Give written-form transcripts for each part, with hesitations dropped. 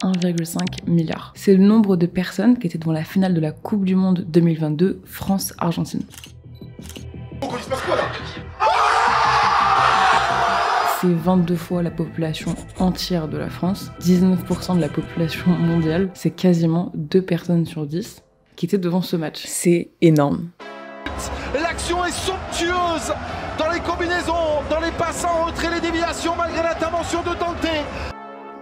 1,5 milliard. C'est le nombre de personnes qui étaient devant la finale de la Coupe du Monde 2022 France-Argentine. C'est 22 fois la population entière de la France, 19% de la population mondiale, c'est quasiment 2 personnes sur 10 qui étaient devant ce match. C'est énorme. L'action est somptueuse dans les combinaisons, dans les passes en retrait, les déviations malgré l'intervention de Dante.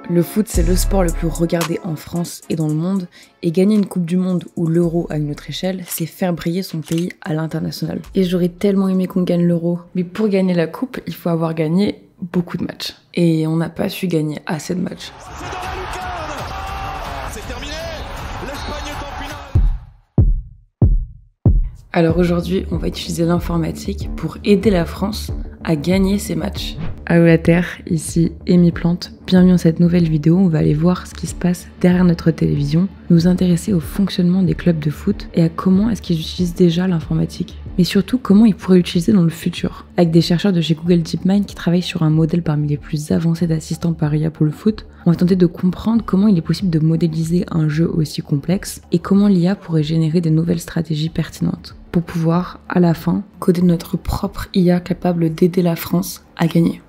Le foot, c'est le sport le plus regardé en France et dans le monde, et gagner une Coupe du Monde ou l'Euro à une autre échelle, c'est faire briller son pays à l'international. Et j'aurais tellement aimé qu'on gagne l'Euro. Mais pour gagner la Coupe, il faut avoir gagné beaucoup de matchs. Et on n'a pas su gagner assez de matchs. C'est dans la lucarne. C'est terminé. L'Espagne est en finale. Alors aujourd'hui, on va utiliser l'informatique pour aider la France à gagner ses matchs. Allô la Terre, ici Amy Plante. Bienvenue dans cette nouvelle vidéo, on va aller voir ce qui se passe derrière notre télévision, nous intéresser au fonctionnement des clubs de foot et à comment est-ce qu'ils utilisent déjà l'informatique. Mais surtout, comment ils pourraient l'utiliser dans le futur. Avec des chercheurs de chez Google DeepMind qui travaillent sur un modèle parmi les plus avancés d'assistants par IA pour le foot, on va tenter de comprendre comment il est possible de modéliser un jeu aussi complexe et comment l'IA pourrait générer des nouvelles stratégies pertinentes pour pouvoir, à la fin, coder notre propre IA capable d'aider la France à gagner.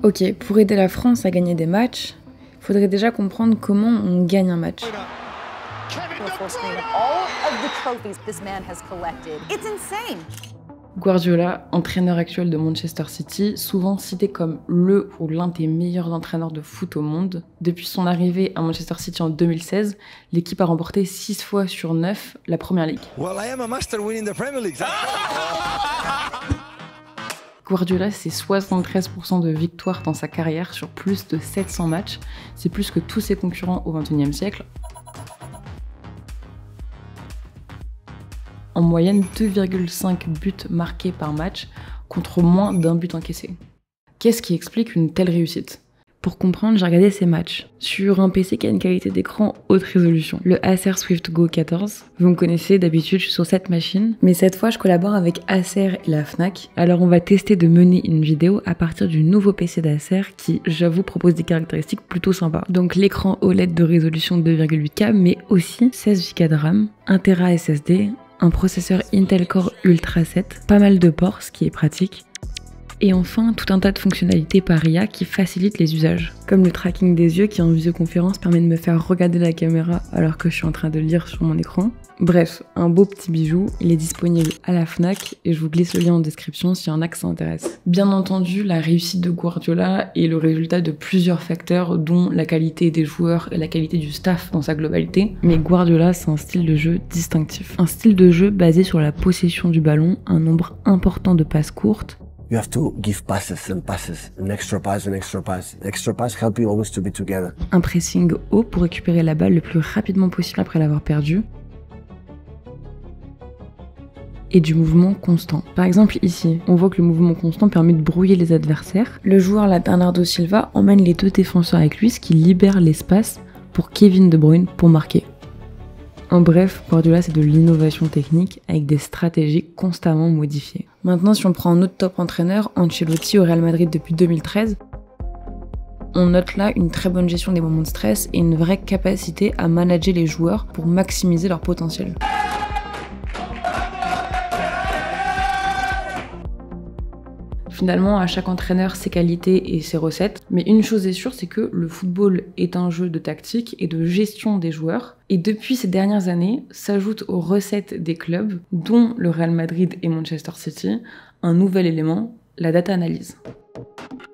Ok, pour aider la France à gagner des matchs, il faudrait déjà comprendre comment on gagne un match. Guardiola, entraîneur actuel de Manchester City, souvent cité comme le ou l'un des meilleurs entraîneurs de foot au monde. Depuis son arrivée à Manchester City en 2016, l'équipe a remporté 6 fois sur 9 la Premier League. Well, I am a master winning the Premier League. Guardiola, c'est 73% de victoires dans sa carrière sur plus de 700 matchs. C'est plus que tous ses concurrents au XXIe siècle. En moyenne, 2,5 buts marqués par match contre moins d'un but encaissé. Qu'est-ce qui explique une telle réussite ? Pour comprendre, j'ai regardé ces matchs sur un PC qui a une qualité d'écran haute résolution, le Acer SwiftGo 14. Vous me connaissez, d'habitude je suis sur cette machine, mais cette fois je collabore avec Acer et la Fnac. Alors on va tester de mener une vidéo à partir du nouveau PC d'Acer qui, j'avoue, propose des caractéristiques plutôt sympas. Donc l'écran OLED de résolution 2,8K, mais aussi 16 Go de RAM, 1 Tera SSD, un processeur Intel Core Ultra 7, pas mal de ports, ce qui est pratique. Et enfin, tout un tas de fonctionnalités par IA qui facilitent les usages. Comme le tracking des yeux qui en visioconférence permet de me faire regarder la caméra alors que je suis en train de lire sur mon écran. Bref, un beau petit bijou, il est disponible à la Fnac et je vous glisse le lien en description s'il y en a que ça intéresse. Bien entendu, la réussite de Guardiola est le résultat de plusieurs facteurs dont la qualité des joueurs et la qualité du staff dans sa globalité. Mais Guardiola, c'est un style de jeu distinctif. Un style de jeu basé sur la possession du ballon, un nombre important de passes courtes. You have to give passes and passes, an extra pass and extra pass. The extra pass help you always to be together. Un pressing haut pour récupérer la balle le plus rapidement possible après l'avoir perdue. Et du mouvement constant. Par exemple ici, on voit que le mouvement constant permet de brouiller les adversaires. Le joueur là, Bernardo Silva, emmène les 2 défenseurs avec lui, ce qui libère l'espace pour Kevin De Bruyne pour marquer. En bref, Guardiola c'est de l'innovation technique avec des stratégies constamment modifiées. Maintenant, si on prend un autre top entraîneur, Ancelotti au Real Madrid depuis 2013, on note là une très bonne gestion des moments de stress et une vraie capacité à manager les joueurs pour maximiser leur potentiel. Finalement, à chaque entraîneur ses qualités et ses recettes, mais une chose est sûre, c'est que le football est un jeu de tactique et de gestion des joueurs. Et depuis ces dernières années, s'ajoute aux recettes des clubs, dont le Real Madrid et Manchester City, un nouvel élément, la data analyse.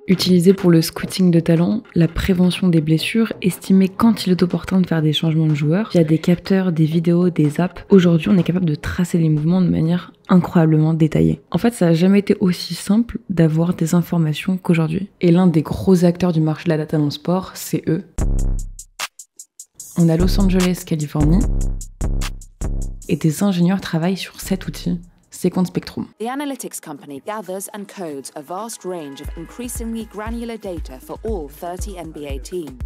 Utilisé pour le scouting de talent, la prévention des blessures, estimer quand il est opportun de faire des changements de joueurs, il y a des capteurs, des vidéos, des apps. Aujourd'hui, on est capable de tracer les mouvements de manière incroyablement détaillée. En fait, ça n'a jamais été aussi simple d'avoir des informations qu'aujourd'hui. Et l'un des gros acteurs du marché de la data dans le sport, c'est eux. On a Los Angeles, Californie, et des ingénieurs travaillent sur cet outil. Sequence Spectrum. The analytics company gathers and codes a vast range of increasingly granular data for all 30 NBA teams.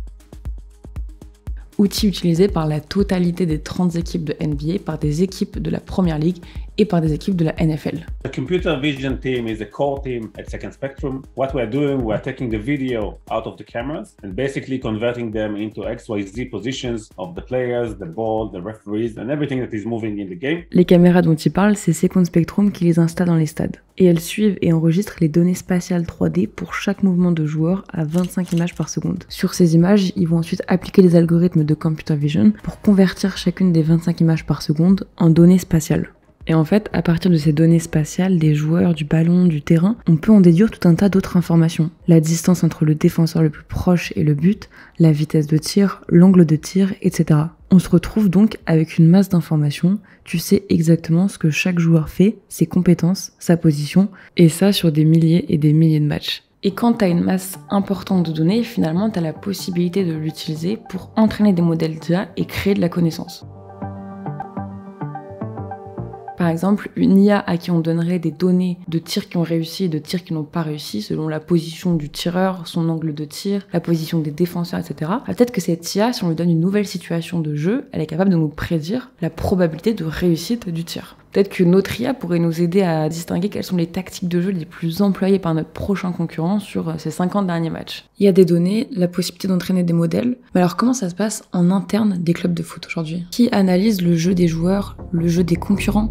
Outil utilisé par la totalité des 30 équipes de NBA, par des équipes de la Premier League et par des équipes de la NFL. The computer vision team is a core team at Second Spectrum. What we're doing, we're taking the video out of the cameras and basically converting them into XYZ positions of the players, the ball, the referees and everything that is moving in the game. Les caméras dont il parle, c'est Second Spectrum qui les installe dans les stades. Et elles suivent et enregistrent les données spatiales 3D pour chaque mouvement de joueur à 25 images par seconde. Sur ces images, ils vont ensuite appliquer les algorithmes de computer vision pour convertir chacune des 25 images par seconde en données spatiales. Et en fait, à partir de ces données spatiales, des joueurs, du ballon, du terrain, on peut en déduire tout un tas d'autres informations. La distance entre le défenseur le plus proche et le but, la vitesse de tir, l'angle de tir, etc. On se retrouve donc avec une masse d'informations, tu sais exactement ce que chaque joueur fait, ses compétences, sa position, et ça sur des milliers et des milliers de matchs. Et quand tu as une masse importante de données, finalement, tu as la possibilité de l'utiliser pour entraîner des modèles d'IA et créer de la connaissance. Par exemple, une IA à qui on donnerait des données de tirs qui ont réussi et de tirs qui n'ont pas réussi, selon la position du tireur, son angle de tir, la position des défenseurs, etc. Peut-être que cette IA, si on lui donne une nouvelle situation de jeu, elle est capable de nous prédire la probabilité de réussite du tir. Peut-être que notre IA pourrait nous aider à distinguer quelles sont les tactiques de jeu les plus employées par notre prochain concurrent sur ces 50 derniers matchs. Il y a des données, la possibilité d'entraîner des modèles. Mais alors comment ça se passe en interne des clubs de foot aujourd'hui? Qui analyse le jeu des joueurs, le jeu des concurrents?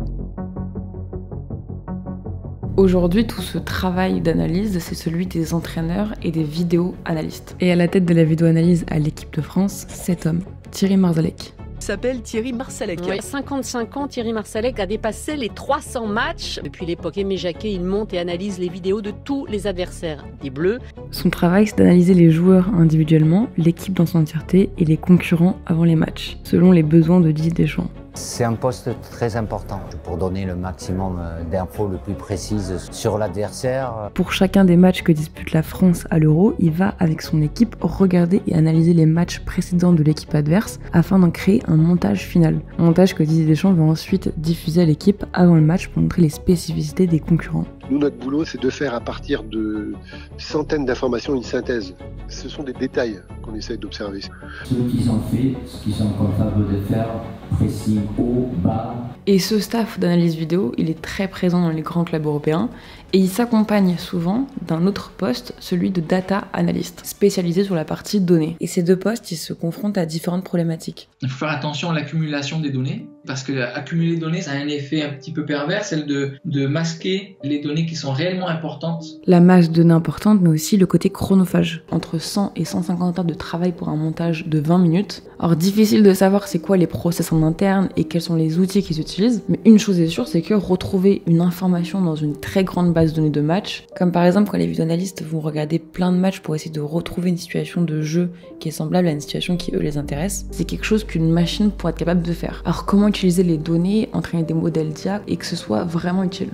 Aujourd'hui, tout ce travail d'analyse, c'est celui des entraîneurs et des vidéo-analystes. Et à la tête de la vidéo-analyse à l'équipe de France, cet homme, Thierry Marsalek. Il s'appelle Thierry Marsalek. Oui, 55 ans, Thierry Marsalek a dépassé les 300 matchs. Depuis l'époque Aimé Jacquet, il monte et analyse les vidéos de tous les adversaires des Bleus. Son travail, c'est d'analyser les joueurs individuellement, l'équipe dans son entièreté et les concurrents avant les matchs, selon les besoins de Didier Deschamps. C'est un poste très important pour donner le maximum d'infos le plus précises sur l'adversaire. Pour chacun des matchs que dispute la France à l'Euro, il va avec son équipe regarder et analyser les matchs précédents de l'équipe adverse afin d'en créer un montage final. Un montage que Didier Deschamps va ensuite diffuser à l'équipe avant le match pour montrer les spécificités des concurrents. Nous, notre boulot, c'est de faire à partir de centaines d'informations une synthèse. Ce sont des détails qu'on essaye d'observer. Ce qu'ils ont fait, ce qu'ils sont capables de faire, précis, haut, bas. Et ce staff d'analyse vidéo, il est très présent dans les grands clubs européens et il s'accompagne souvent d'un autre poste, celui de data analyst, spécialisé sur la partie données. Et ces deux postes, ils se confrontent à différentes problématiques. Il faut faire attention à l'accumulation des données, parce que accumuler des données, ça a un effet un petit peu pervers, celle de masquer les données qui sont réellement importantes. La masse de données importante, mais aussi le côté chronophage, entre 100 et 150 heures de travail pour un montage de 20 minutes. Alors difficile de savoir c'est quoi les process en interne et quels sont les outils qu'ils utilisent, mais une chose est sûre, c'est que retrouver une information dans une très grande base de données de match, comme par exemple quand les vidéo-analystes vont regarder plein de matchs pour essayer de retrouver une situation de jeu qui est semblable à une situation qui eux les intéresse, c'est quelque chose qu'une machine pourrait être capable de faire. Alors comment utiliser les données, entraîner des modèles d'IA et que ce soit vraiment utile?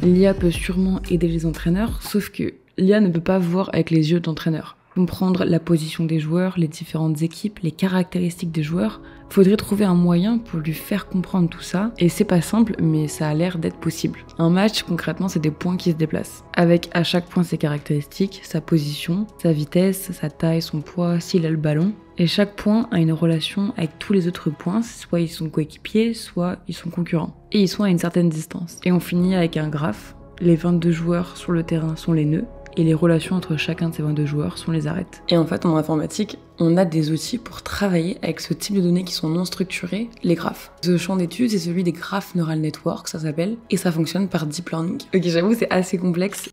L'IA peut sûrement aider les entraîneurs, sauf que l'IA ne peut pas voir avec les yeux d'entraîneur. Comprendre la position des joueurs, les différentes équipes, les caractéristiques des joueurs, faudrait trouver un moyen pour lui faire comprendre tout ça, et c'est pas simple, mais ça a l'air d'être possible. Un match, concrètement, c'est des points qui se déplacent, avec à chaque point ses caractéristiques, sa position, sa vitesse, sa taille, son poids, s'il a le ballon, et chaque point a une relation avec tous les autres points, soit ils sont coéquipiers, soit ils sont concurrents, et ils sont à une certaine distance. Et on finit avec un graphe, les 22 joueurs sur le terrain sont les nœuds, et les relations entre chacun de ces 22 joueurs sont les arêtes. Et en fait, en informatique, on a des outils pour travailler avec ce type de données qui sont non structurées, les graphes. Ce champ d'étude, c'est celui des graph neural network, ça s'appelle, et ça fonctionne par deep learning. Ok, j'avoue, c'est assez complexe,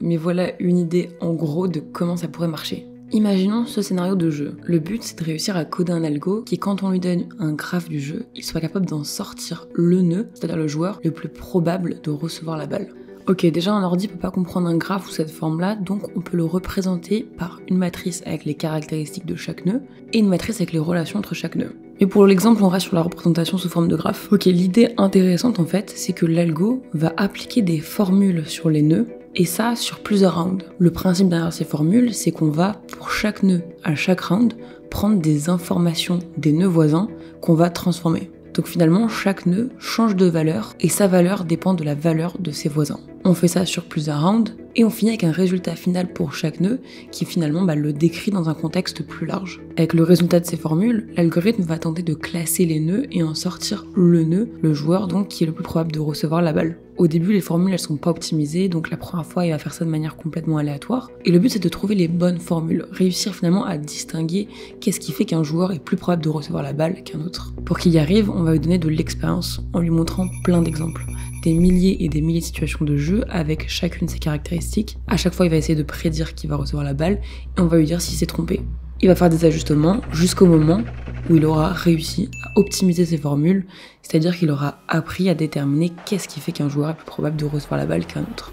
mais voilà une idée en gros de comment ça pourrait marcher. Imaginons ce scénario de jeu. Le but, c'est de réussir à coder un algo qui, quand on lui donne un graphe du jeu, il soit capable d'en sortir le nœud, c'est-à-dire le joueur le plus probable de recevoir la balle. Ok, déjà un ordi peut pas comprendre un graphe sous cette forme-là, donc on peut le représenter par une matrice avec les caractéristiques de chaque nœud et une matrice avec les relations entre chaque nœud. Mais pour l'exemple, on reste sur la représentation sous forme de graphe. Ok, l'idée intéressante en fait, c'est que l'algo va appliquer des formules sur les nœuds, et ça sur plusieurs rounds. Le principe derrière ces formules, c'est qu'on va, pour chaque nœud, à chaque round, prendre des informations des nœuds voisins qu'on va transformer. Donc finalement, chaque nœud change de valeur et sa valeur dépend de la valeur de ses voisins. On fait ça sur plusieurs rounds et on finit avec un résultat final pour chaque nœud qui finalement le décrit dans un contexte plus large. Avec le résultat de ces formules, l'algorithme va tenter de classer les nœuds et en sortir le nœud, le joueur donc qui est le plus probable de recevoir la balle. Au début, les formules elles sont pas optimisées, donc la première fois il va faire ça de manière complètement aléatoire. Et le but c'est de trouver les bonnes formules, réussir finalement à distinguer qu'est-ce qui fait qu'un joueur est plus probable de recevoir la balle qu'un autre. Pour qu'il y arrive, on va lui donner de l'expérience en lui montrant plein d'exemples. Des milliers et des milliers de situations de jeu avec chacune de ses caractéristiques. À chaque fois, il va essayer de prédire qui va recevoir la balle et on va lui dire s'il s'est trompé. Il va faire des ajustements jusqu'au moment où il aura réussi à optimiser ses formules, c'est-à-dire qu'il aura appris à déterminer qu'est-ce qui fait qu'un joueur est plus probable de recevoir la balle qu'un autre.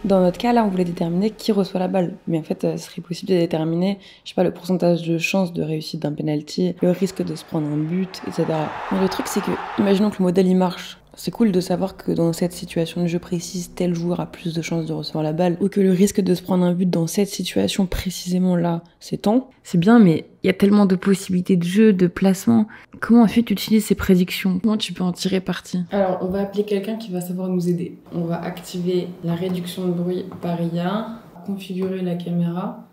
Dans notre cas, là, on voulait déterminer qui reçoit la balle. Mais en fait, ce serait possible de déterminer, je sais pas, le pourcentage de chance de réussite d'un penalty, le risque de se prendre un but, etc. Mais le truc, c'est que, imaginons que le modèle, il marche. C'est cool de savoir que dans cette situation de jeu précise, tel joueur a plus de chances de recevoir la balle, ou que le risque de se prendre un but dans cette situation précisément là, c'est tant. C'est bien, mais il y a tellement de possibilités de jeu, de placement. Comment ensuite tu utilises ces prédictions? Comment tu peux en tirer parti? Alors, on va appeler quelqu'un qui va savoir nous aider. On va activer la réduction de bruit par IA, configurer la caméra.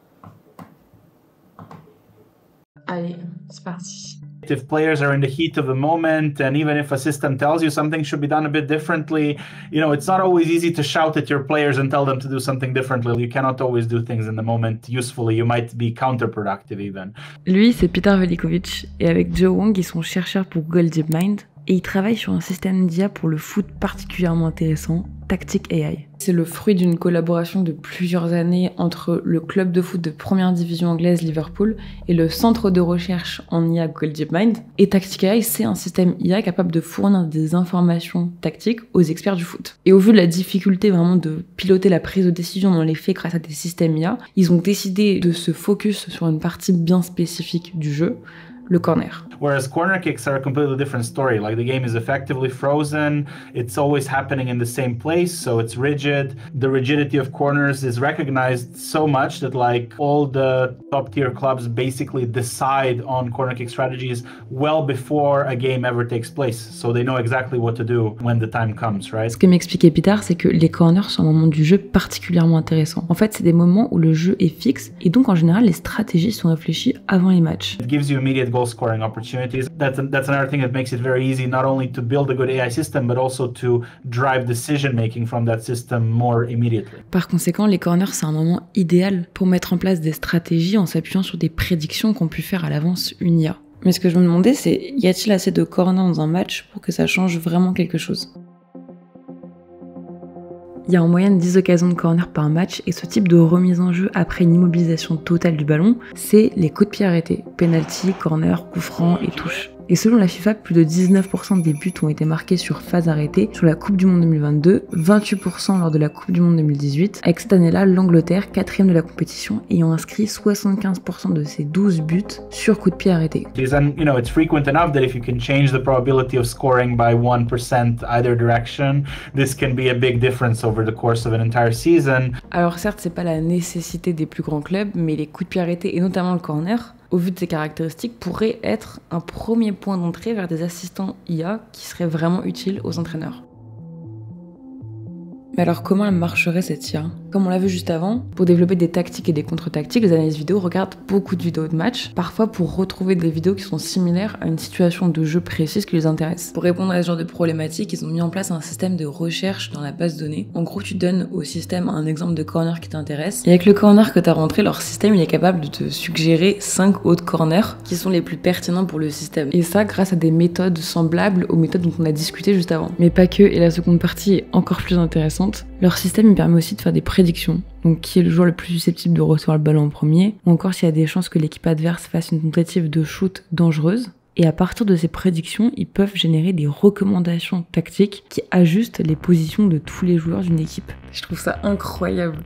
Allez, c'est parti. If players are in the heat of the moment, and even if a system tells you something should be done a bit differently, it's not always easy to shout at your players and tell them to do something differently. You cannot always do things in the moment usefully. You might be counterproductive even. Lui, c'est Peter Velikovic, et avec Joe Wong, ils sont chercheurs pour Google DeepMind, et ils travaillent sur un système d'IA pour le foot particulièrement intéressant, Tactic AI. C'est le fruit d'une collaboration de plusieurs années entre le club de foot de première division anglaise Liverpool et le centre de recherche en IA Google DeepMind. Et Tactic AI, c'est un système IA capable de fournir des informations tactiques aux experts du foot. Et au vu de la difficulté vraiment de piloter la prise de décision dans les faits grâce à des systèmes IA, ils ont décidé de se focus sur une partie bien spécifique du jeu, le corner. Whereas corner kicks are a completely different story. Like, the game is effectively frozen. It's always happening in the same place, so it's rigid. The rigidity of corners is recognized so much that all the top tier clubs basically decide on corner kick strategies well before a game ever takes place. So they know exactly what to do when the time comes, right? Ce que m'expliquait Peter, c'est que les corners sont un moment du jeu particulièrement intéressant. En fait, c'est des moments où le jeu est fixe et donc en général les stratégies sont réfléchies avant les matchs. It gives you immediate goal scoring opportunities. That's another thing that makes it very easy not only to build a good AI system but also to drive decision making from that system more immediately. Par conséquent, les corners c'est un moment idéal pour mettre en place des stratégies en s'appuyant sur des prédictions qu'ont pu faire à l'avance une IA. Mais ce que je me demandais, c'est y a-t-il assez de corners dans un match pour que ça change vraiment quelque chose? Il y a en moyenne 10 occasions de corner par match et ce type de remise en jeu après une immobilisation totale du ballon, c'est les coups de pied arrêtés, penalty, corner, coup franc et touche. Et selon la FIFA, plus de 19% des buts ont été marqués sur phase arrêtée sur la Coupe du Monde 2022, 28% lors de la Coupe du Monde 2018, avec cette année-là l'Angleterre, 4e de la compétition, ayant inscrit 75% de ses 12 buts sur coup de pied arrêté. And it's frequent enough that if you can change the probability of scoring by 1% either direction, this can be a big difference over the course of an entire season. Alors certes, c'est pas la nécessité des plus grands clubs, mais les coups de pied arrêtés et notamment le corner, au vu de ses caractéristiques, pourrait être un premier point d'entrée vers des assistants IA qui seraient vraiment utiles aux entraîneurs. Mais alors comment elle marcherait cette IA? Comme on l'a vu juste avant, pour développer des tactiques et des contre-tactiques, les analystes vidéo regardent beaucoup de vidéos de match, parfois pour retrouver des vidéos qui sont similaires à une situation de jeu précise qui les intéresse. Pour répondre à ce genre de problématiques, ils ont mis en place un système de recherche dans la base de données. En gros, tu donnes au système un exemple de corner qui t'intéresse, et avec le corner que tu as rentré, leur système il est capable de te suggérer 5 autres corners qui sont les plus pertinents pour le système. Et ça grâce à des méthodes semblables aux méthodes dont on a discuté juste avant. Mais pas que, et la seconde partie est encore plus intéressante. Leur système il permet aussi de faire des prédictions, donc qui est le joueur le plus susceptible de recevoir le ballon en premier, ou encore s'il y a des chances que l'équipe adverse fasse une tentative de shoot dangereuse. Et à partir de ces prédictions, ils peuvent générer des recommandations tactiques qui ajustent les positions de tous les joueurs d'une équipe. Je trouve ça incroyable.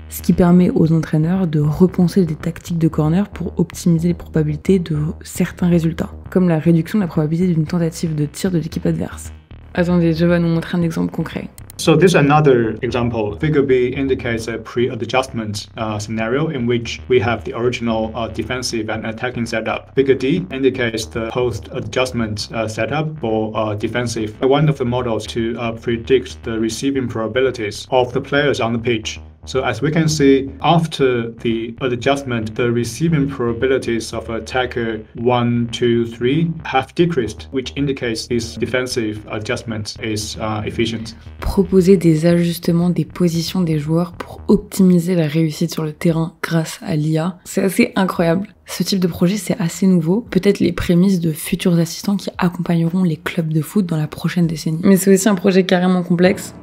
Ce qui permet aux entraîneurs de repenser des tactiques de corner pour optimiser les probabilités de certains résultats, comme la réduction de la probabilité d'une tentative de tir de l'équipe adverse. Attendez, je vais nous montrer un exemple concret. So this is another example. Figure B indicates a pre-adjustment scenario in which we have the original defensive and attacking setup. Figure D indicates the post-adjustment setup for defensive. One of the models to predict the receiving probabilities of the players on the pitch. So as we can see, after the adjustment, the receiving probabilities of attacker 1, 2, 3 have decreased, which indicates this defensive adjustment is efficient. Proposer des ajustements des positions des joueurs pour optimiser la réussite sur le terrain grâce à l'IA, c'est assez incroyable. Ce type de projet, c'est assez nouveau. Peut-être les prémices de futurs assistants qui accompagneront les clubs de foot dans la prochaine décennie. Mais c'est aussi un projet carrément complexe.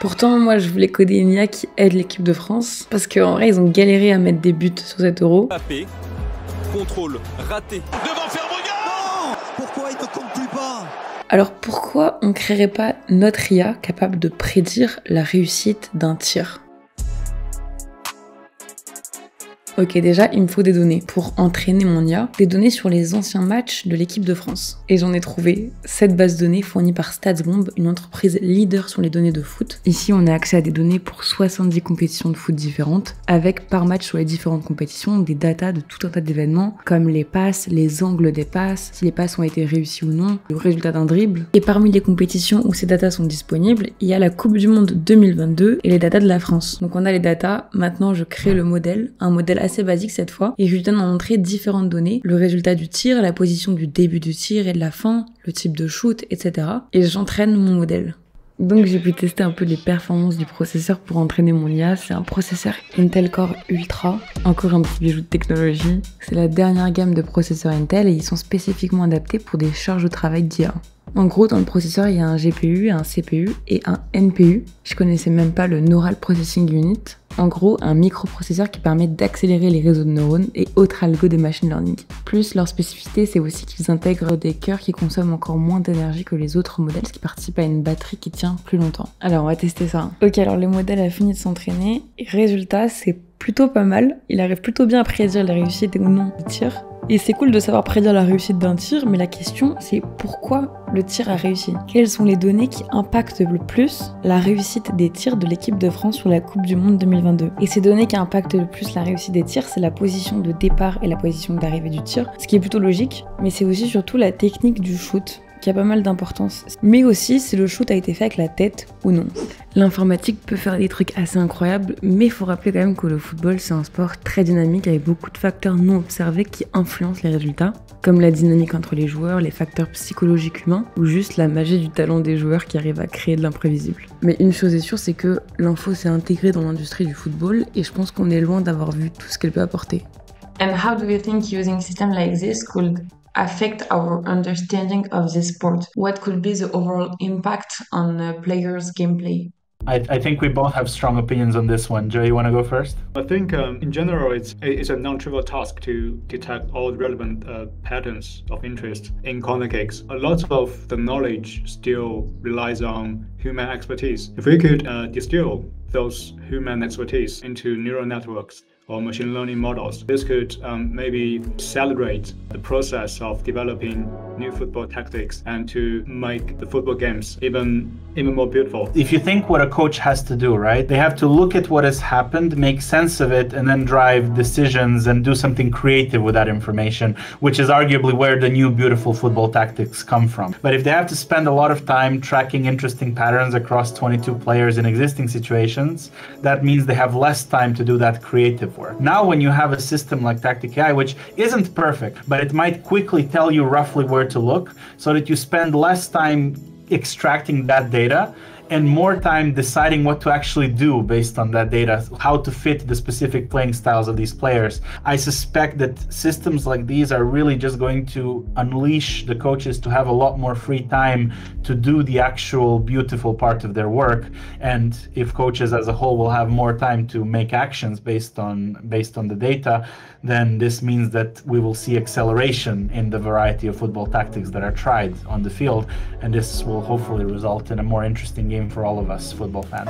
Pourtant, moi, je voulais coder une IA qui aide l'équipe de France, parce qu'en vrai, ils ont galéré à mettre des buts sur cet Euro. Contrôle raté. Devant Fermoga. Pourquoi il ne compte plus pas? Alors pourquoi on créerait pas notre IA capable de prédire la réussite d'un tir? Ok, déjà, il me faut des données pour entraîner mon IA, des données sur les anciens matchs de l'équipe de France. Et j'en ai trouvé cette base de données fournie par StatsBomb, une entreprise leader sur les données de foot. Ici, on a accès à des données pour 70 compétitions de foot différentes, avec par match sur les différentes compétitions des datas de tout un tas d'événements, comme les passes, les angles des passes, si les passes ont été réussies ou non, le résultat d'un dribble. Et parmi les compétitions où ces datas sont disponibles, il y a la Coupe du Monde 2022 et les datas de la France. Donc on a les datas, maintenant je crée le modèle, un modèle assez basique cette fois, et je lui donne à montrer différentes données, le résultat du tir, la position du début du tir et de la fin, le type de shoot, etc. Et j'entraîne mon modèle. Donc j'ai pu tester un peu les performances du processeur pour entraîner mon IA. C'est un processeur Intel Core Ultra, encore un petit bijou de technologie. C'est la dernière gamme de processeurs Intel et ils sont spécifiquement adaptés pour des charges de travail d'IA. En gros, dans le processeur, il y a un GPU, un CPU et un NPU. Je connaissais même pas le Neural Processing Unit. En gros, un microprocesseur qui permet d'accélérer les réseaux de neurones et autres algos de machine learning. Plus, leur spécificité, c'est aussi qu'ils intègrent des cœurs qui consomment encore moins d'énergie que les autres modèles, ce qui participe à une batterie qui tient plus longtemps. Alors, on va tester ça. Ok, alors le modèle a fini de s'entraîner. Résultat, c'est plutôt pas mal. Il arrive plutôt bien à prédire la réussite ou non du tir. Et c'est cool de savoir prédire la réussite d'un tir, mais la question c'est pourquoi le tir a réussi? Quelles sont les données qui impactent le plus la réussite des tirs de l'équipe de France sur la Coupe du Monde 2022? Et ces données qui impactent le plus la réussite des tirs, c'est la position de départ et la position d'arrivée du tir, ce qui est plutôt logique, mais c'est aussi surtout la technique du shoot, qui a pas mal d'importance, mais aussi si le shoot a été fait avec la tête ou non. L'informatique peut faire des trucs assez incroyables, mais il faut rappeler quand même que le football c'est un sport très dynamique avec beaucoup de facteurs non observés qui influencent les résultats, comme la dynamique entre les joueurs, les facteurs psychologiques humains, ou juste la magie du talent des joueurs qui arrivent à créer de l'imprévisible. Mais une chose est sûre, c'est que l'info s'est intégrée dans l'industrie du football, et je pense qu'on est loin d'avoir vu tout ce qu'elle peut apporter. And how do you think using a system like this could affect our understanding of this sport? What could be the overall impact on players' gameplay? I think we both have strong opinions on this one. Joe, you want to go first? I think in general it's a non-trivial task to detect all the relevant patterns of interest in corner kicks. A lot of the knowledge still relies on human expertise. If we could distill those human expertise into neural networks or machine learning models, this could maybe accelerate the process of developing new football tactics and to make the football games even more beautiful. If you think what a coach has to do, right? They have to look at what has happened, make sense of it, and then drive decisions and do something creative with that information, which is arguably where the new beautiful football tactics come from. But if they have to spend a lot of time tracking interesting patterns across 22 players in existing situations, that means they have less time to do that creative work. Now, when you have a system like Tactic AI, which isn't perfect, but it might quickly tell you roughly where to look so that you spend less time extracting that data and more time deciding what to actually do based on that data, how to fit the specific playing styles of these players. I suspect that systems like these are really just going to unleash the coaches to have a lot more free time to do the actual beautiful part of their work. And if coaches as a whole will have more time to make actions based on the data, then this means that we will see acceleration in the variety of football tactics that are tried on the field. And this will hopefully result in a more interesting game for all of us football fans.